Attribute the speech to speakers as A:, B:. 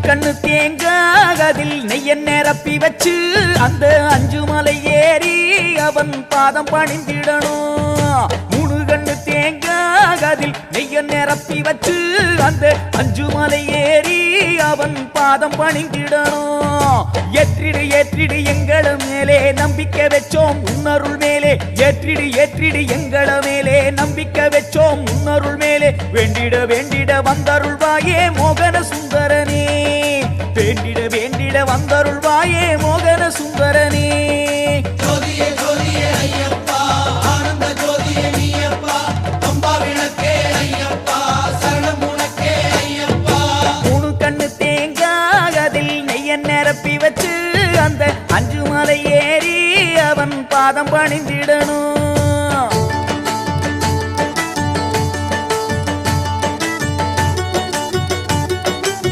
A: கண்ணு தேங்காய் அதில் நெய்ய நிரப்பி வச்சு அந்த 5 மலை ஏறி அவன் பாதம் பணிந்திடணும். 3 கண்ணு தேங்காய் அதில் நெய்ய நிரப்பி வச்சு அந்த 5 மலை ஏறி அவன் பாதம் பணிந்திடணும். ஏற்றிடு ஏற்றிடு எங்கள மேலே நம்பிக்கை வச்சோம் உன்னருள் மேலே, ஏற்றிடு ஏற்றிடு எங்கள மேலே நம்பிக்கை வச்சோம் உன்னருள் மேலே. வேண்டிட வேண்டிட வந்தருள்வாயே மோகன சுந்தரனே, வேண்டிட வேண்டிட வந்தருள்வாயே மோகன சுந்தரனே.
B: ஜோதியே ஜோதியே ஐயப்பா, ஆனந்த ஜோதியே நீயப்பா, அம்பா விளக்கே ஐயப்பா, சரணம் உனக்கே ஐயப்பா.
A: 3 கண்ணு தேங்காய் அதில் நெய்ய நிரப்பி வச்சு அந்த 5 மலை ஏறி அவன் பாதம் பணிந்து